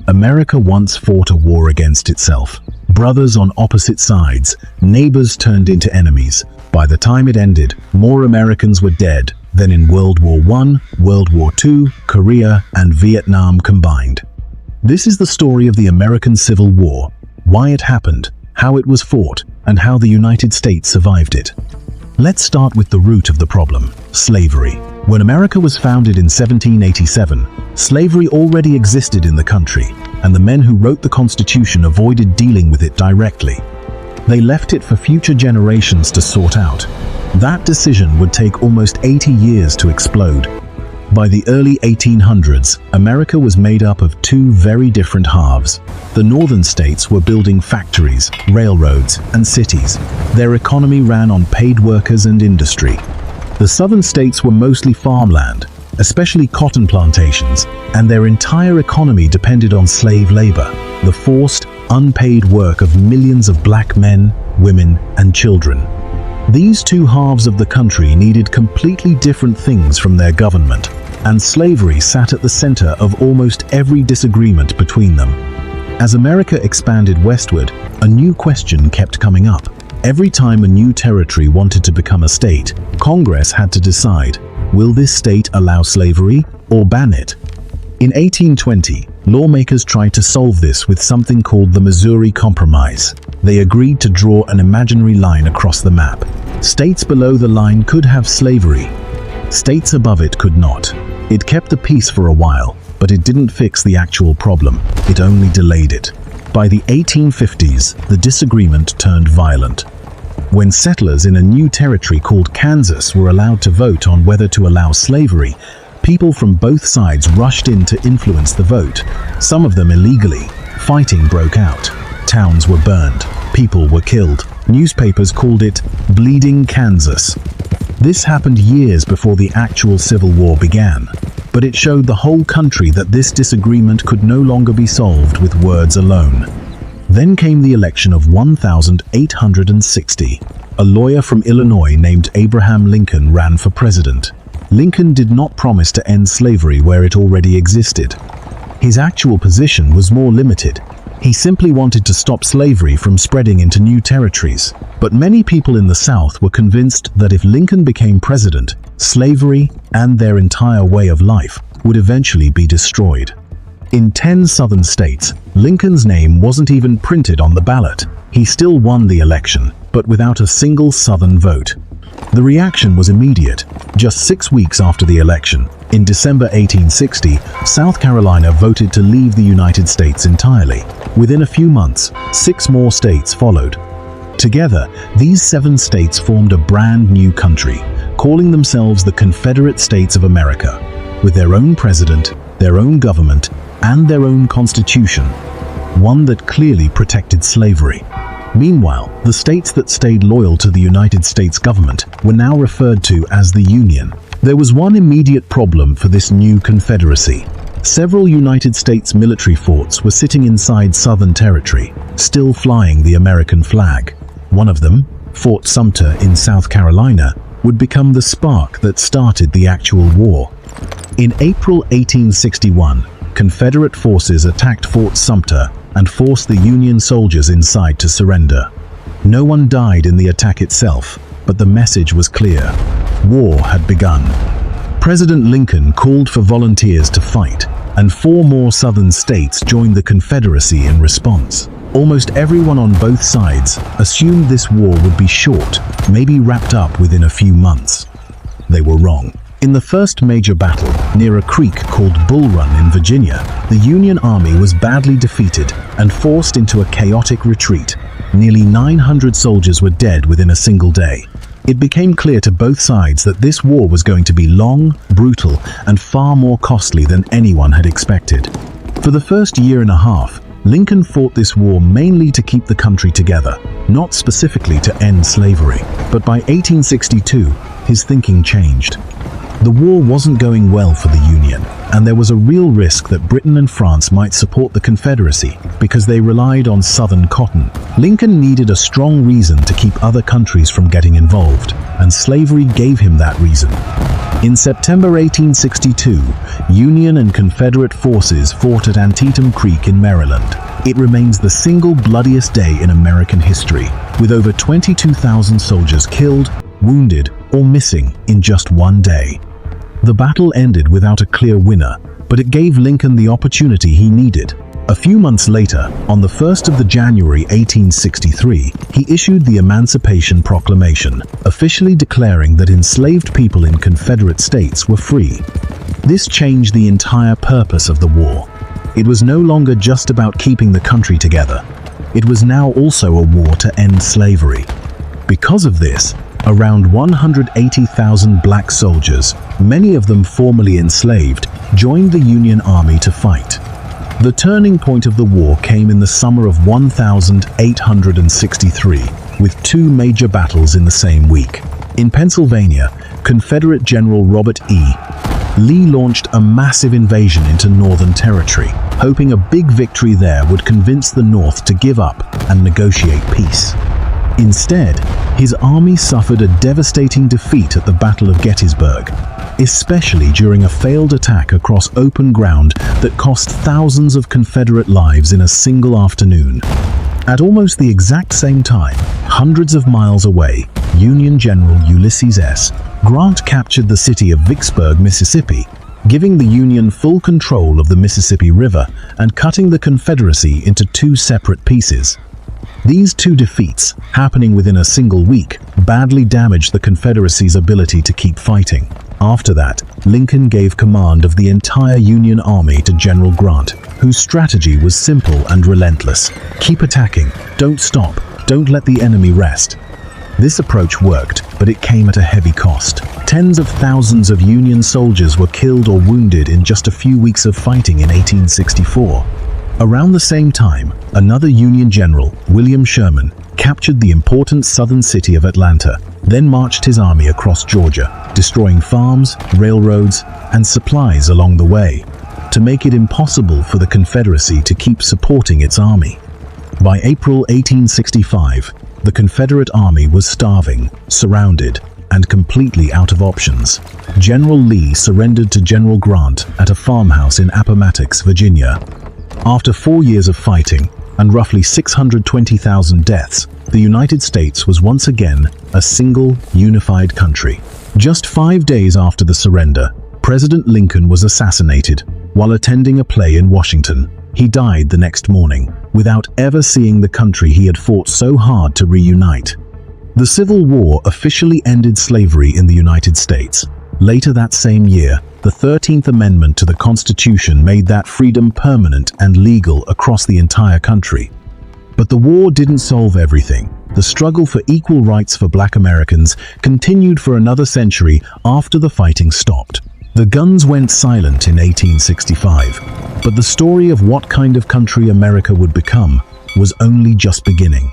America once fought a war against itself. Brothers on opposite sides, neighbors turned into enemies. By the time it ended, more Americans were dead than in World War I, World War II, Korea, and Vietnam combined. This is the story of the American Civil War, why it happened, how it was fought, and how the United States survived it. Let's start with the root of the problem, slavery. When America was founded in 1787, slavery already existed in the country, and the men who wrote the Constitution avoided dealing with it directly. They left it for future generations to sort out. That decision would take almost 80 years to explode. By the early 1800s, America was made up of two very different halves. The northern states were building factories, railroads, and cities. Their economy ran on paid workers and industry. The southern states were mostly farmland, especially cotton plantations, and their entire economy depended on slave labor, the forced, unpaid work of millions of black men, women, and children. These two halves of the country needed completely different things from their government, and slavery sat at the center of almost every disagreement between them. As America expanded westward, a new question kept coming up. Every time a new territory wanted to become a state, Congress had to decide, will this state allow slavery or ban it? In 1820, lawmakers tried to solve this with something called the Missouri Compromise. They agreed to draw an imaginary line across the map. States below the line could have slavery. States above it could not. It kept the peace for a while, but it didn't fix the actual problem. It only delayed it. By the 1850s, the disagreement turned violent. When settlers in a new territory called Kansas were allowed to vote on whether to allow slavery, people from both sides rushed in to influence the vote, some of them illegally. Fighting broke out. Towns were burned. People were killed. Newspapers called it Bleeding Kansas. This happened years before the actual Civil War began, but it showed the whole country that this disagreement could no longer be solved with words alone. Then came the election of 1860. A lawyer from Illinois named Abraham Lincoln ran for president. Lincoln did not promise to end slavery where it already existed. His actual position was more limited. He simply wanted to stop slavery from spreading into new territories. But many people in the South were convinced that if Lincoln became president, slavery and their entire way of life would eventually be destroyed. In 10 southern states, Lincoln's name wasn't even printed on the ballot. He still won the election, but without a single southern vote. The reaction was immediate. Just 6 weeks after the election, in December 1860, South Carolina voted to leave the United States entirely. Within a few months, 6 more states followed. Together, these 7 states formed a brand new country, calling themselves the Confederate States of America, with their own president, their own government, and their own constitution, one that clearly protected slavery. Meanwhile, the states that stayed loyal to the United States government were now referred to as the Union. There was one immediate problem for this new confederacy. Several United States military forts were sitting inside Southern territory, still flying the American flag. One of them, Fort Sumter in South Carolina, would become the spark that started the actual war. In April 1861, Confederate forces attacked Fort Sumter and forced the Union soldiers inside to surrender. No one died in the attack itself, but the message was clear. War had begun. President Lincoln called for volunteers to fight, and 4 more southern states joined the Confederacy in response. Almost everyone on both sides assumed this war would be short, maybe wrapped up within a few months. They were wrong. In the first major battle, near a creek called Bull Run in Virginia, the Union Army was badly defeated and forced into a chaotic retreat. Nearly 900 soldiers were dead within a single day. It became clear to both sides that this war was going to be long, brutal, and far more costly than anyone had expected. For the first year and a half, Lincoln fought this war mainly to keep the country together, not specifically to end slavery. But by 1862, his thinking changed. The war wasn't going well for the Union, and there was a real risk that Britain and France might support the Confederacy because they relied on Southern cotton. Lincoln needed a strong reason to keep other countries from getting involved, and slavery gave him that reason. In September 1862, Union and Confederate forces fought at Antietam Creek in Maryland. It remains the single bloodiest day in American history, with over 22,000 soldiers killed, wounded, or missing in just one day. The battle ended without a clear winner, but it gave Lincoln the opportunity he needed. A few months later, on the 1st of January 1863, he issued the Emancipation Proclamation, officially declaring that enslaved people in Confederate states were free. This changed the entire purpose of the war. It was no longer just about keeping the country together. It was now also a war to end slavery. Because of this, around 180,000 black soldiers, many of them formerly enslaved, joined the Union Army to fight. The turning point of the war came in the summer of 1863, with two major battles in the same week. In Pennsylvania, Confederate General Robert E. Lee launched a massive invasion into Northern Territory, hoping a big victory there would convince the North to give up and negotiate peace. Instead, his army suffered a devastating defeat at the Battle of Gettysburg, especially during a failed attack across open ground that cost thousands of Confederate lives in a single afternoon. At almost the exact same time, hundreds of miles away, Union General Ulysses S. Grant captured the city of Vicksburg, Mississippi, giving the Union full control of the Mississippi River and cutting the Confederacy into two separate pieces. These two defeats, happening within a single week, badly damaged the Confederacy's ability to keep fighting. After that, Lincoln gave command of the entire Union Army to General Grant, whose strategy was simple and relentless. Keep attacking, don't stop, don't let the enemy rest. This approach worked, but it came at a heavy cost. Tens of thousands of Union soldiers were killed or wounded in just a few weeks of fighting in 1864. Around the same time, another Union general, William Sherman, captured the important southern city of Atlanta, then marched his army across Georgia, destroying farms, railroads, and supplies along the way, to make it impossible for the Confederacy to keep supporting its army. By April 1865, the Confederate army was starving, surrounded, and completely out of options. General Lee surrendered to General Grant at a farmhouse in Appomattox, Virginia. After 4 years of fighting and roughly 620,000 deaths, the United States was once again a single, unified country. Just 5 days after the surrender, President Lincoln was assassinated while attending a play in Washington. He died the next morning, without ever seeing the country he had fought so hard to reunite. The Civil War officially ended slavery in the United States. Later that same year, the 13th Amendment to the Constitution made that freedom permanent and legal across the entire country. But the war didn't solve everything. The struggle for equal rights for Black Americans continued for another century after the fighting stopped. The guns went silent in 1865, but the story of what kind of country America would become was only just beginning.